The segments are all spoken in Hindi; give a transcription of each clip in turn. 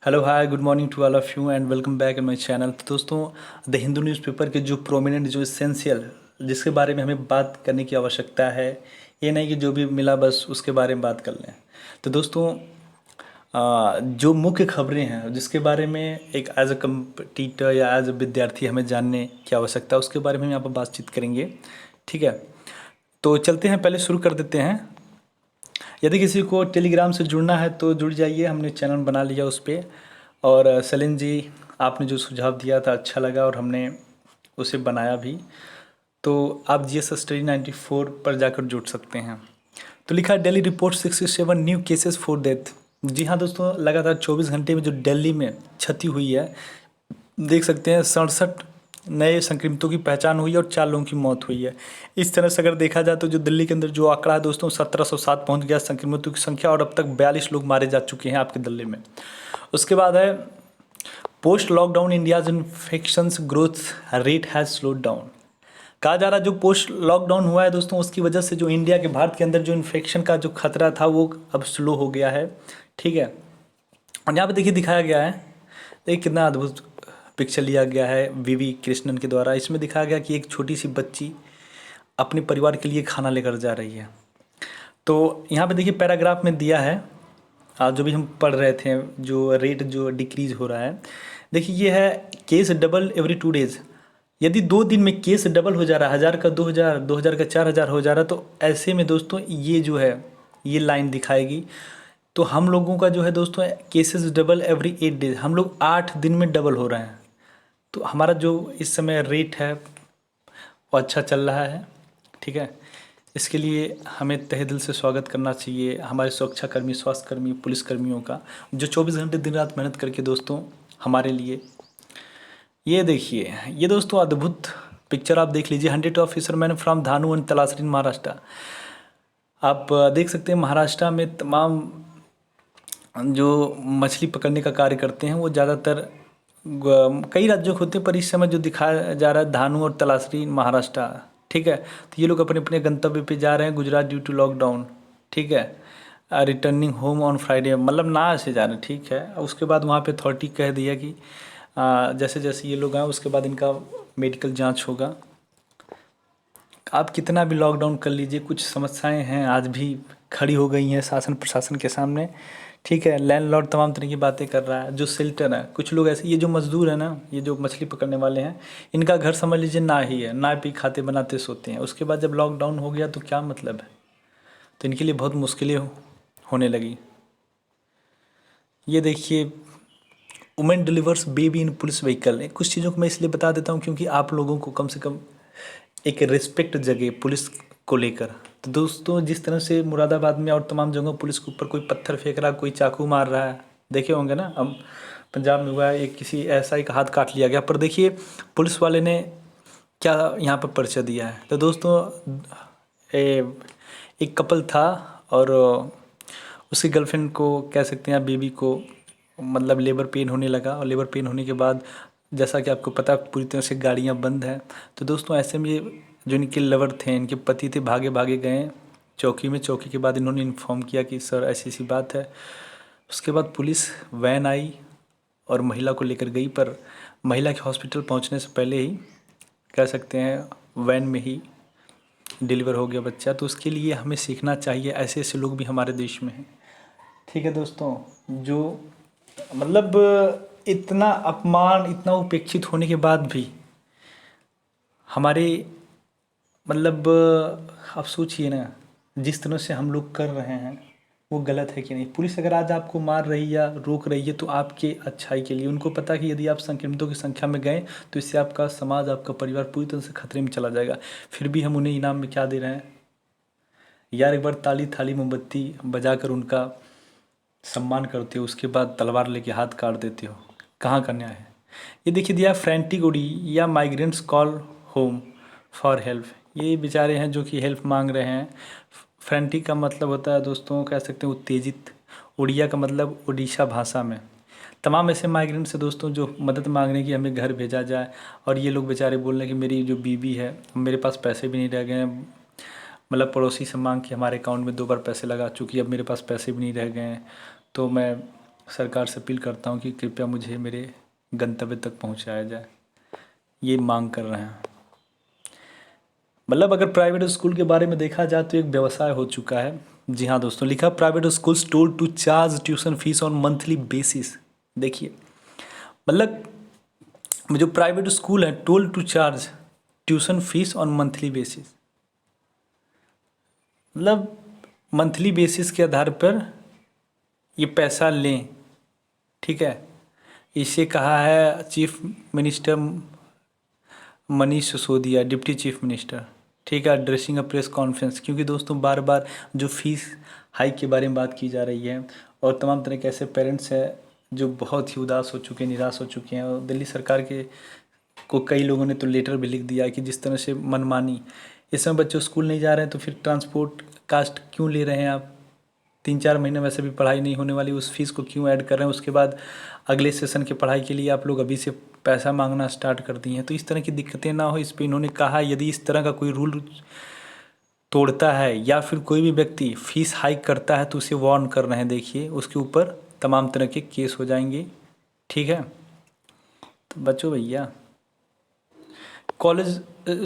Hello hi good morning to all of you and welcome back in my channel. तो दोस्तों, द हिंदू न्यूज़पेपर के जो प्रोमिनेंट जो एसेंशियल जिसके बारे में हमें बात करने की आवश्यकता है, ये नहीं कि जो भी मिला बस उसके बारे में बात कर लें। तो दोस्तों, जो मुख्य खबरें हैं जिसके बारे में एक एज अ कंपटीटर या एज अ विद्यार्थी हमें जानने की आवश्यकता है, उसके बारे में हम यहाँ पर बातचीत करेंगे। ठीक है, तो चलते हैं, पहले शुरू कर देते हैं। यदि किसी को टेलीग्राम से जुड़ना है तो जुड़ जाइए, हमने चैनल बना लिया उस पर। और सलीम जी, आपने जो सुझाव दिया था अच्छा लगा और हमने उसे बनाया भी। तो आप जीएस स्टडी 94 पर जाकर जुड़ सकते हैं। तो लिखा है Delhi report 67 new cases for death. जी हाँ दोस्तों, लगातार 24 घंटे में जो दिल्ली में क्षति हुई है, देख सकते हैं 67 नए संक्रमितों की पहचान हुई है और 4 लोगों की मौत हुई है। इस तरह से अगर देखा जाए तो जो दिल्ली के अंदर जो आंकड़ा है दोस्तों, 1707 पहुंच गया संक्रमितों की संख्या, और अब तक 42 लोग मारे जा चुके हैं आपके दिल्ली में। उसके बाद है post lockdown India's infections growth rate has slowed down. कहा जा रहा है जो पोस्ट लॉकडाउन हुआ है दोस्तों, उसकी वजह से जो इंडिया के भारत के अंदर जो इन्फेक्शन का जो खतरा था वो अब स्लो हो गया है। ठीक है, और यहाँ पे देखिए दिखाया गया है, देखिए कितना अद्भुत पिक्चर लिया गया है वीवी कृष्णन के द्वारा। इसमें दिखाया गया कि एक छोटी सी बच्ची अपने परिवार के लिए खाना लेकर जा रही है। तो यहाँ पे देखिए पैराग्राफ में दिया है, जो भी हम पढ़ रहे थे, जो रेट जो डिक्रीज हो रहा है। देखिए ये है केस डबल एवरी 2 डेज। यदि 2 दिन में केस डबल हो जा रहा है, 1000 का 2000, 2000 का 4000 हो जा रहा है, तो ऐसे में दोस्तों ये जो है ये लाइन दिखाएगी। तो हम लोगों का जो है दोस्तों केसेस डबल एवरी 8 डेज, हम लोग 8 दिन में डबल हो रहे हैं। तो हमारा जो इस समय रेट है वो अच्छा चल रहा है। ठीक है, इसके लिए हमें तहे दिल से स्वागत करना चाहिए हमारे सुरक्षाकर्मी, स्वास्थ्यकर्मी, पुलिसकर्मियों का, जो 24 घंटे दिन रात मेहनत करके दोस्तों हमारे लिए। ये देखिए, ये दोस्तों अद्भुत पिक्चर आप देख लीजिए। 100 fishermen from Dahanu and Talasari in Maharashtra. आप देख सकते हैं महाराष्ट्र में तमाम जो मछली पकड़ने का कार्य करते हैं वो ज़्यादातर कई राज्यों के होते हैं, पर इस समय जो दिखाया जा रहा है धानु और तलासरी महाराष्ट्र। ठीक है, तो ये लोग अपने अपने गंतव्य पे जा रहे हैं गुजरात ड्यू टू लॉकडाउन। ठीक है, रिटर्निंग होम ऑन फ्राइडे, मतलब ना से जा रहे हैं। ठीक है, उसके बाद वहाँ पे अथॉरिटी कह दिया कि जैसे जैसे ये लोग आए उसके बाद इनका मेडिकल जांच होगा। आप कितना भी लॉकडाउन कर लीजिए, कुछ समस्याएं हैं आज भी खड़ी हो गई हैं शासन प्रशासन के सामने। ठीक है, लैंडलॉर्ड तमाम तरह की बातें कर रहा है, जो शेल्टर है, कुछ लोग ऐसे, ये जो मजदूर है ना, ये जो मछली पकड़ने वाले हैं, इनका घर समझ लीजिए ना ही है, ना भी खाते बनाते सोते हैं। उसके बाद जब लॉकडाउन हो गया तो क्या मतलब है, तो इनके लिए बहुत मुश्किलें होने लगी। ये देखिए, women delivers baby in police vehicle. कुछ चीज़ों को मैं इसलिए बता देता हूँ क्योंकि आप लोगों को कम से कम एक रिस्पेक्ट जगे पुलिस को लेकर। तो दोस्तों, जिस तरह से मुरादाबाद में और तमाम जगहों पुलिस के ऊपर कोई पत्थर फेंक रहा है, कोई चाकू मार रहा है, देखे होंगे ना। हम पंजाब में हुआ है, एक किसी ऐसा एक हाथ काट लिया गया, पर देखिए पुलिस वाले ने क्या यहाँ पर परिचय दिया है। तो दोस्तों, एक कपल था और उसकी गर्लफ्रेंड को कह सकते हैं, बेबी को मतलब लेबर पेन होने लगा, और लेबर पेन होने के बाद जैसा कि आपको पता पूरी तरह से गाड़ियाँ बंद हैं। तो दोस्तों ऐसे में ये जो इनके लवर थे, इनके पति थे, भागे भागे गए चौकी में। चौकी के बाद इन्होंने इन्फॉर्म किया कि सर ऐसी ऐसी बात है। उसके बाद पुलिस वैन आई और महिला को लेकर गई, पर महिला के हॉस्पिटल पहुंचने से पहले ही कह सकते हैं वैन में ही डिलीवर हो गया बच्चा। तो उसके लिए हमें सीखना चाहिए, ऐसे ऐसे लोग भी हमारे देश में हैं। ठीक है दोस्तों, जो मतलब इतना अपमान, इतना उपेक्षित होने के बाद भी हमारे मतलब आप सोचिए ना, जिस तरह से हम लोग कर रहे हैं वो गलत है कि नहीं। पुलिस अगर आज आपको मार रही या रोक रही है तो आपके अच्छाई के लिए। उनको पता कि यदि आप संक्रमितों की संख्या में गए तो इससे आपका समाज, आपका परिवार पूरी तरह से खतरे में चला जाएगा। फिर भी हम उन्हें इनाम में क्या दे रहे हैं यार, एक बार ताली थाली मोमबत्ती बजाकर उनका सम्मान करते हो, उसके बाद तलवार लेके हाथ काट देते हो। कहाँ का न्याय है। ये देखिए दिया, फ्रैंटिक उड़ी या migrants call home for help. ये बेचारे हैं जो कि हेल्प मांग रहे हैं। फ्रैंटिक का मतलब होता है दोस्तों, कह सकते हैं उत्तेजित। उड़िया का मतलब उड़ीसा भाषा में। तमाम ऐसे माइग्रेंट्स से दोस्तों जो मदद मांग रहे हैं कि हमें घर भेजा जाए, और ये लोग बेचारे बोल रहे हैं कि मेरी जो बीवी है, मेरे पास पैसे भी नहीं रह गए हैं, मतलब पड़ोसी से मांग के हमारे अकाउंट में 2 बार पैसे लगा चुकी है, अब मेरे पास पैसे भी नहीं रह गए हैं, तो मैं सरकार से अपील करता हूँ कि कृपया मुझे मेरे गंतव्य तक पहुँचाया जाए, ये मांग कर रहे हैं। मतलब अगर प्राइवेट स्कूल के बारे में देखा जाए तो एक व्यवसाय हो चुका है। जी हाँ दोस्तों, लिखा private schools told to charge tuition fees on monthly basis. देखिए, मतलब जो प्राइवेट स्कूल है told to charge tuition fees on monthly basis, मतलब मंथली बेसिस के आधार पर ये पैसा लें। ठीक है, इसे कहा है chief minister Manish Sisodia, deputy chief minister. ठीक है, एड्रेसिंग अ प्रेस कॉन्फ्रेंस, क्योंकि दोस्तों बार बार जो फीस हाइक के बारे में बात की जा रही है और तमाम तरह के ऐसे पेरेंट्स हैं जो बहुत ही उदास हो चुके हैं, निराश हो चुके हैं। और दिल्ली सरकार के को कई लोगों ने तो लेटर भी लिख दिया कि जिस तरह से मनमानी, इस समय बच्चे स्कूल नहीं जा रहे हैं तो फिर ट्रांसपोर्ट कास्ट क्यों ले रहे हैं आप? 3-4 महीने वैसे भी पढ़ाई नहीं होने वाली, उस फीस को क्यों ऐड कर रहे हैं? उसके बाद अगले सेशन की पढ़ाई के लिए आप लोग अभी से पैसा मांगना स्टार्ट कर दिए हैं। तो इस तरह की दिक्कतें ना हो, इस पर इन्होंने कहा यदि इस तरह का कोई रूल तोड़ता है या फिर कोई भी व्यक्ति फीस हाइक करता है तो उसे वार्न कर रहे हैं। देखिए, उसके ऊपर तमाम तरह के केस हो जाएंगे। ठीक है, तो बच्चों भैया, कॉलेज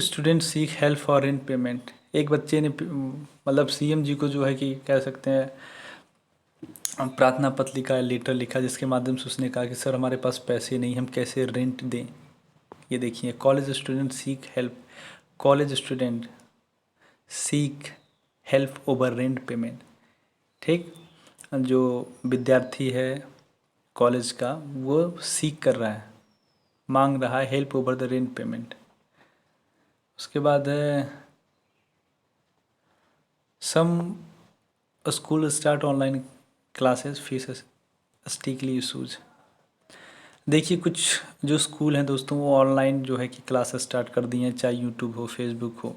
स्टूडेंट सीख हेल्प फॉर रेंट पेमेंट। एक बच्चे ने मतलब सीएम जी को जो है कि कह सकते हैं प्रार्थना पत्र लिखा है, लेटर लिखा, जिसके माध्यम से उसने कहा कि सर हमारे पास पैसे नहीं, हम कैसे रेंट दें। ये देखिए, कॉलेज स्टूडेंट सीख हेल्प, कॉलेज स्टूडेंट सीख हेल्प ओवर रेंट पेमेंट। ठीक, जो विद्यार्थी है कॉलेज का वो सीख कर रहा है, मांग रहा है help over the rent payment. उसके बाद है some school start online classes fees strictly issues. देखिए, कुछ जो स्कूल हैं दोस्तों वो ऑनलाइन जो है कि क्लास स्टार्ट कर दिए हैं, चाहे यूट्यूब हो, फेसबुक हो।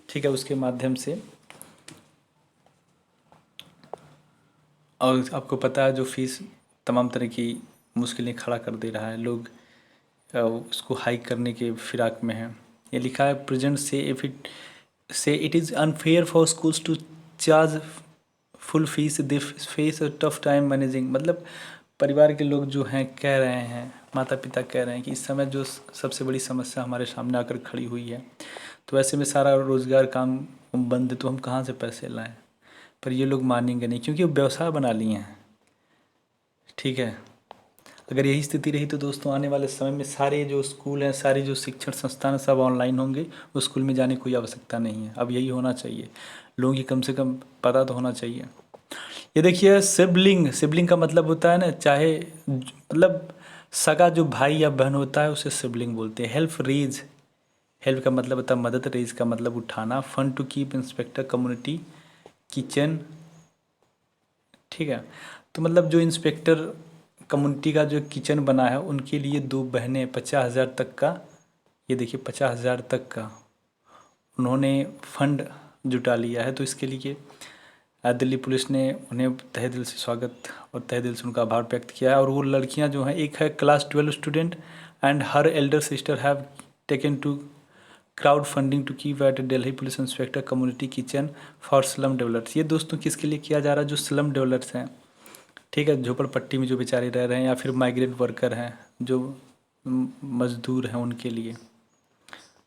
ठीक है, उसके माध्यम से, और आपको पता है जो फीस तमाम तरह की मुश्किलें खड़ा कर दे रहा है, लोग उसको हाइक करने के फिराक में हैं। ये लिखा है प्रेजेंट से it is unfair for schools to charge full fees, they face a tough time managing. मतलब परिवार के लोग जो हैं कह रहे हैं, माता पिता कह रहे हैं कि इस समय जो सबसे बड़ी समस्या हमारे सामने आकर खड़ी हुई है, तो ऐसे में सारा रोज़गार काम बंद है तो हम कहाँ से पैसे लाएं? पर ये लोग मानेंगे नहीं क्योंकि वो व्यवसाय बना लिए हैं। ठीक है, अगर यही स्थिति रही तो दोस्तों आने वाले समय में सारे जो स्कूल हैं, सारे जो शिक्षण संस्थान हैं, सब ऑनलाइन होंगे, उस स्कूल में जाने की कोई आवश्यकता नहीं है। अब यही होना चाहिए, लोगों की कम से कम पता तो होना चाहिए। ये देखिए, सिबलिंग, सिबलिंग का मतलब होता है ना, चाहे मतलब सगा जो भाई या बहन होता है उसे सिबलिंग बोलते हैं। हेल्प रेज, हेल्प का मतलब होता है मदद, रेज का मतलब उठाना। Fund to keep inspector community kitchen. ठीक है, तो मतलब जो इंस्पेक्टर कम्युनिटी का जो किचन बना है उनके लिए 2 बहनें 50,000 तक का, ये देखिए 50,000 तक का उन्होंने फंड जुटा लिया है। तो इसके लिए दिल्ली पुलिस ने उन्हें तहे दिल से स्वागत और तहे दिल से उनका आभार व्यक्त किया है। और वो लड़कियां जो हैं, एक है class 12 student and her elder sister have taken to crowd funding to keep at Delhi police inspector community kitchen for slum developers. ये दोस्तों किसके लिए किया जा रहा है? जो स्लम डेवलपर्स हैं, ठीक है, झोपड़पट्टी में जो बेचारे रह रहे हैं या फिर माइग्रेंट वर्कर हैं, जो मजदूर हैं, उनके लिए।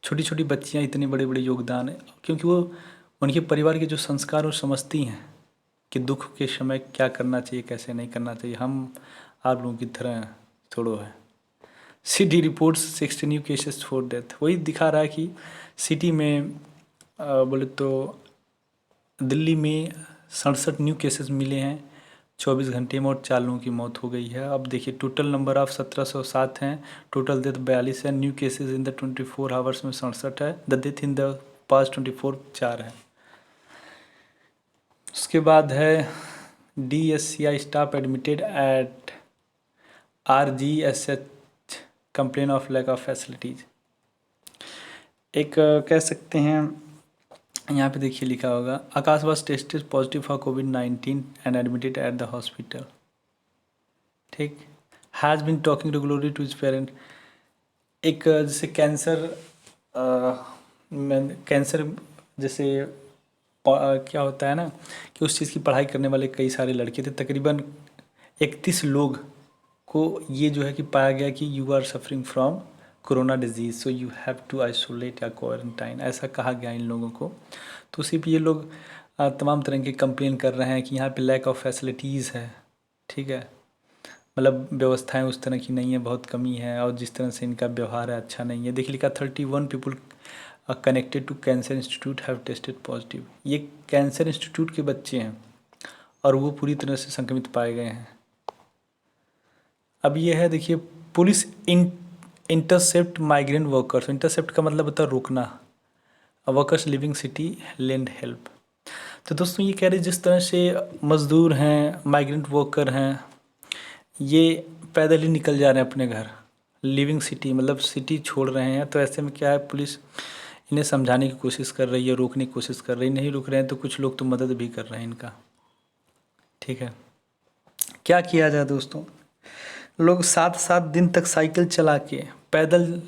छोटी छोटी बच्चियां, इतने बड़े बड़े योगदान है, क्योंकि वो उनके परिवार के जो संस्कार वो समझती हैं कि दुख के समय क्या करना चाहिए, कैसे नहीं करना चाहिए। हम आप लोगों की तरह थोड़ो है। City reports 60 new cases for death, वही दिखा रहा है कि सिटी में बोले तो दिल्ली में 67 न्यू केसेस मिले हैं 24 घंटे में और 4 लोगों की मौत हो गई है। अब देखिए, टोटल नंबर ऑफ 1707 हैं, टोटल डेथ 42 है। New cases in the 24 hours में 67 है। The death in the past 24 4 है। उसके बाद है DSCI staff admitted at RGSH complain of lack of facilities. एक कह सकते हैं, यहाँ पे देखिए लिखा होगा Akash was tested positive for कोविड-19 and admitted at the hospital. ठीक, has been talking regularly to his parent. एक जैसे कैंसर, कैंसर जैसे क्या होता है ना कि उस चीज़ की पढ़ाई करने वाले कई सारे लड़के थे, तकरीबन 31 लोग को ये जो है कि पाया गया कि you are suffering from corona disease, so you have to isolate या क्वारंटाइन, ऐसा कहा गया इन लोगों को। तो उसी पे ये लोग तमाम तरह की कंप्लेन कर रहे हैं कि यहाँ पे लैक ऑफ फैसिलिटीज़ है, ठीक है, मतलब व्यवस्थाएं उस तरह की नहीं है, बहुत कमी है, और जिस तरह से इनका व्यवहार है अच्छा नहीं है। देखिए लिखा 31 people connected to cancer institute have tested positive. ये कैंसर इंस्टीट्यूट के बच्चे हैं और वो पूरी तरह से संक्रमित पाए गए हैं। अब ये है, देखिए, police intercept migrant workers. Intercept का मतलब होता है रोकना। Workers living city lend help. तो दोस्तों ये कह रहे जिस तरह से मज़दूर हैं, माइग्रेंट वर्कर हैं, ये पैदल ही निकल जा रहे हैं अपने घर, लिविंग सिटी मतलब सिटी छोड़ रहे हैं, तो ऐसे में क्या है, पुलिस इन्हें समझाने की कोशिश कर रही है, रोकने की कोशिश कर रही है, नहीं रुक रहे हैं तो कुछ लोग तो मदद भी कर रहे हैं इनका, ठीक है। क्या किया जाए दोस्तों, लोग 7-7 दिन तक साइकिल चला के पैदल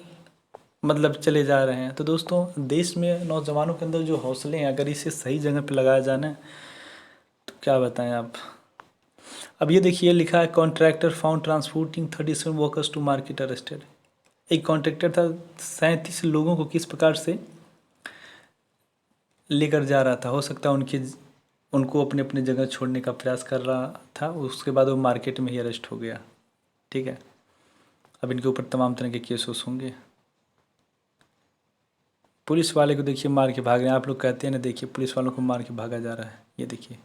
मतलब चले जा रहे हैं। तो दोस्तों देश में नौजवानों के अंदर जो हौसले हैं, अगर इसे सही जगह पे लगाया जाए ना, तो क्या बताएं आप। अब ये देखिए लिखा है contractor found transporting 37 workers to market arrested. एक कॉन्ट्रैक्टर था, 37 लोगों को किस प्रकार से लेकर जा रहा था, हो सकता है उनको अपने अपने जगह छोड़ने का प्रयास कर रहा था, उसके बाद वो मार्केट में ही अरेस्ट हो गया, ठीक है। अब इनके ऊपर तमाम तरह के केस होंगे। पुलिस वाले को देखिए मार के भाग रहे हैं, आप लोग कहते हैं ना, देखिए पुलिस वालों को मार के भागा जा रहा है। ये देखिए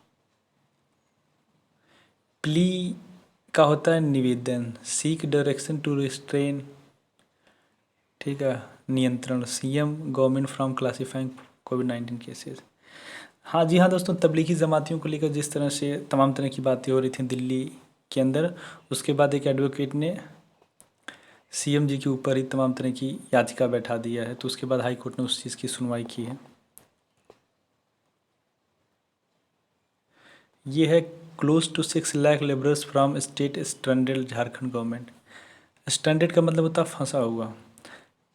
प्ली का होता है निवेदन, सीक डायरेक्शन टू रिस्ट्रेन, ठीक है, नियंत्रण, CM government from classifying covid cases. हाँ जी हाँ दोस्तों, तबलीगी जमातियों को लेकर जिस तरह से तमाम तरह की बातें हो रही थी दिल्ली के अंदर, उसके बाद एक एडवोकेट ने सीएम जी के ऊपर ही तमाम तरह की याचिका बैठा दिया है, तो उसके बाद हाई कोर्ट ने उस चीज़ की सुनवाई की है। ये है close to 6 lakh labourers from state stranded Jharkhand government. Stranded का मतलब होता है फंसा हुआ।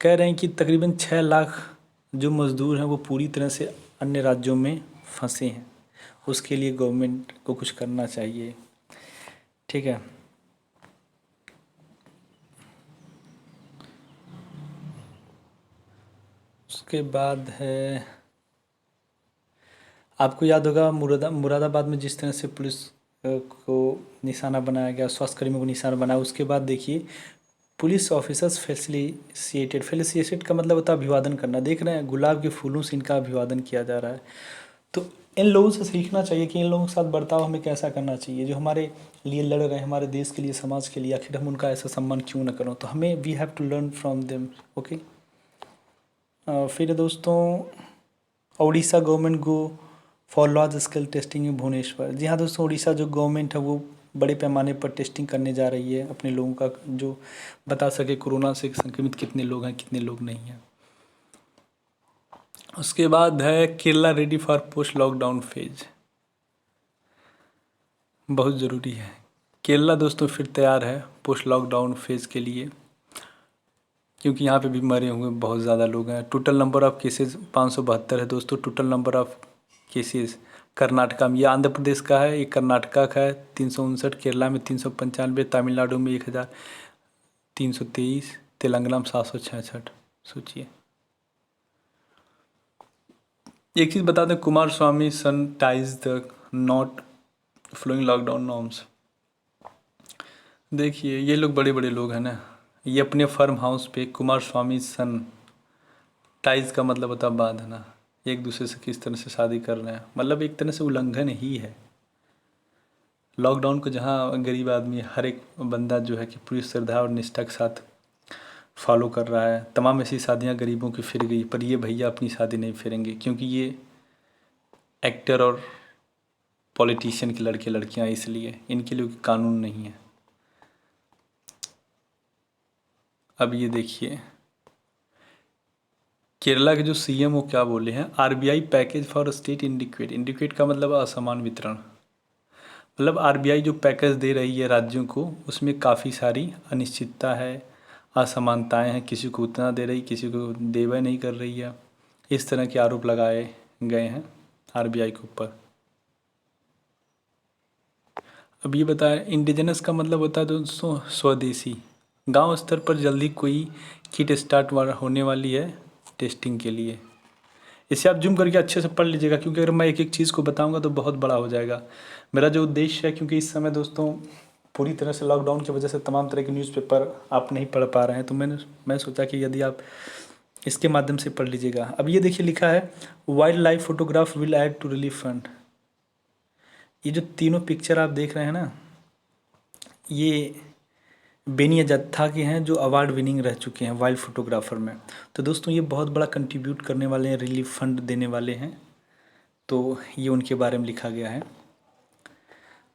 कह रहे हैं कि तकरीबन 6 लाख जो मज़दूर हैं वो पूरी तरह से अन्य राज्यों में फंसे हैं, उसके लिए गवर्नमेंट को कुछ करना चाहिए, ठीक है। उसके बाद है, आपको याद होगा मुरादाबाद में जिस तरह से पुलिस को निशाना बनाया गया, स्वास्थ्यकर्मियों को निशाना बनाया, उसके बाद देखिए पुलिस ऑफिसर्स फेलिसिएटेड का मतलब होता है अभिवादन करना। देख रहे हैं गुलाब के फूलों से इनका अभिवादन किया जा रहा है। तो इन लोगों से सीखना चाहिए कि इन लोगों के साथ बर्ताव हमें कैसा करना चाहिए, जो हमारे लिए लड़ रहे हैं, हमारे देश के लिए, समाज के लिए, आखिर हम उनका ऐसा सम्मान क्यों ना करें। तो हमें we have to learn from them, okay. फिर दोस्तों, Orissa government go for large scale testing in Bhubaneswar. जी हाँ दोस्तों, उड़ीसा जो गवर्नमेंट है वो बड़े पैमाने पर टेस्टिंग करने जा रही है अपने लोगों का, जो बता सके कोरोना से संक्रमित कितने लोग हैं, कितने लोग नहीं हैं। उसके बाद है Kerala ready for post lockdown phase. बहुत ज़रूरी है, केरला दोस्तों फिर तैयार है पोस्ट लॉकडाउन फेज़ के लिए, क्योंकि यहाँ पे भी मरे हुए बहुत ज़्यादा लोग हैं। टोटल नंबर ऑफ़ केसेस 572 है दोस्तों। Total number of cases Karnataka में, ये आंध्र प्रदेश का है, ये कर्नाटका का है 359, केरला में 395, तमिलनाडु में 1323, तेलंगाना में 766। सोचिए। एक चीज़ बता दें, Kumaraswamy son ties the knot flowing lockdown norms. देखिए ये लोग बड़े बड़े लोग हैं ना, ये अपने फार्म हाउस पे कुमार स्वामी सन, टाइज का मतलब होता है बांधना, एक दूसरे से किस तरह से शादी कर रहे हैं, मतलब एक तरह से उल्लंघन ही है लॉकडाउन को, जहाँ गरीब आदमी हर एक बंदा जो है कि पूरी श्रद्धा और निष्ठा के साथ फॉलो कर रहा है। तमाम ऐसी शादियाँ गरीबों की फिर गई, पर ये भैया अपनी शादी नहीं फिरेंगे, क्योंकि ये एक्टर और पॉलिटिशियन के लड़के लड़कियाँ, इसलिए इनके लिए कानून नहीं है। अब ये देखिए केरला के जो सीएम वो क्या बोले हैं, आरबीआई पैकेज फॉर स्टेट इंडिक्वेट। इंडिक्वेट का मतलब असमान वितरण, मतलब आरबीआई जो पैकेज दे रही है राज्यों को, उसमें काफ़ी सारी अनिश्चितता है, असमानताएं हैं, किसी को उतना दे रही, किसी को देवे नहीं कर रही है, इस तरह के आरोप लगाए गए हैं आरबीआई के ऊपर। अब ये बताएं, इंडिजिनस का मतलब होता है दोस्तों स्वदेशी। गांव स्तर पर जल्दी कोई किट स्टार्ट होने वाली है टेस्टिंग के लिए। इसे आप जूम करके अच्छे से पढ़ लीजिएगा, क्योंकि अगर मैं एक एक चीज़ को बताऊंगा तो बहुत बड़ा हो जाएगा। मेरा जो उद्देश्य है, क्योंकि इस समय दोस्तों पूरी तरह से लॉकडाउन की वजह से तमाम तरह के न्यूज़पेपर आप नहीं पढ़ पा रहे हैं, तो मैं सोचा कि यदि आप इसके माध्यम से पढ़ लीजिएगा। अब ये देखिए लिखा है, wildlife photograph will add to relief fund. ये जो तीनों पिक्चर आप देख रहे हैं ना, ये बेनिया जत्था के हैं जो अवार्ड विनिंग रह चुके हैं वाइल्ड फोटोग्राफर में। तो दोस्तों ये बहुत बड़ा कंट्रीब्यूट करने वाले हैं, रिलीफ फंड देने वाले हैं। तो ये उनके बारे में लिखा गया है।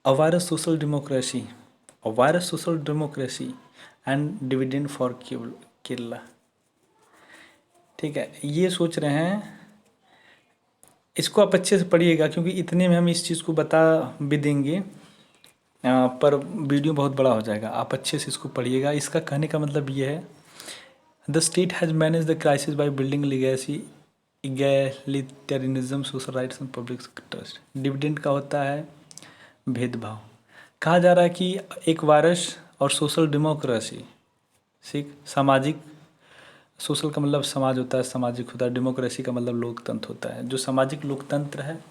A virus social democracy, a virus social democracy and dividend for Kerala. ठीक है, ये सोच रहे हैं, इसको आप अच्छे से पढ़िएगा, क्योंकि इतने में हम इस चीज़ को बता भी देंगे पर वीडियो बहुत बड़ा हो जाएगा। आप अच्छे से इसको पढ़िएगा। इसका कहने का मतलब ये है, the state has manage the crisis by building legacy egalitarianism social rights and public trust. Dividend का होता है भेदभाव। कहा जा रहा है कि एक वायरस और सोशल डेमोक्रेसी, सामाजिक, सोशल का मतलब समाज होता है, सामाजिक होता है, डेमोक्रेसी का मतलब लोकतंत्र होता है। जो सामाजिक लोकतंत्र है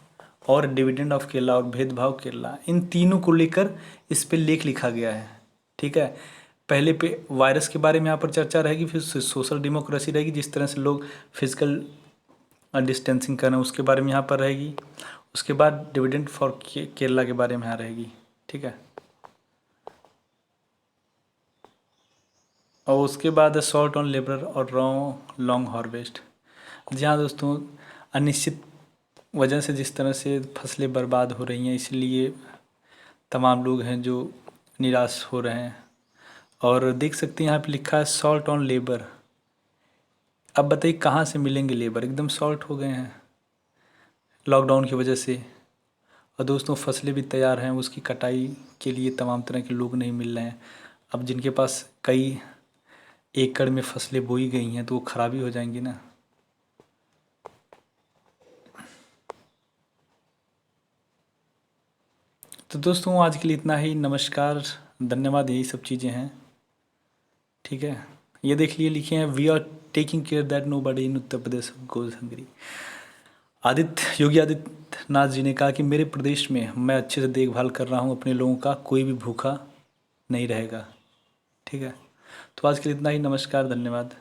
और डिविडेंड ऑफ केरला और भेदभाव केरला, इन तीनों को लेकर इस पे लेख लिखा गया है। ठीक है, पहले पे वायरस के बारे में यहाँ पर चर्चा रहेगी, फिर सोशल डेमोक्रेसी रहेगी, जिस तरह से लोग फिजिकल डिस्टेंसिंग कर रहे हैं उसके बारे में यहाँ पर रहेगी। उसके बाद डिविडेंड फॉर केरला के बारे में यहाँ रहेगी। ठीक है, और उसके बाद शॉर्ट ऑन लेबर और लॉन्ग हार्वेस्ट। जी हाँ दोस्तों, अनिश्चित वजह से जिस तरह से फसलें बर्बाद हो रही हैं, इसलिए तमाम लोग हैं जो निराश हो रहे हैं। और देख सकते हैं यहाँ पे लिखा है सॉल्ट ऑन लेबर। अब बताइए कहाँ से मिलेंगे लेबर, एकदम सॉल्ट हो गए हैं लॉकडाउन की वजह से। और दोस्तों फसलें भी तैयार हैं, उसकी कटाई के लिए तमाम तरह के लोग नहीं मिल रहे हैं। अब जिनके पास कई एकड़ में फसलें बोई गई हैं तो वो खराबी हो जाएंगी ना। तो दोस्तों आज के लिए इतना ही। नमस्कार, धन्यवाद, यही सब चीज़ें हैं। ठीक है, ये देख लिए लिखे हैं, we are taking care that nobody in Uttar Pradesh goes hungry. Yogi Adityanath ji ने कहा कि मेरे प्रदेश में मैं अच्छे से देखभाल कर रहा हूँ अपने लोगों का, कोई भी भूखा नहीं रहेगा। ठीक है, तो आज के लिए इतना ही। नमस्कार, धन्यवाद।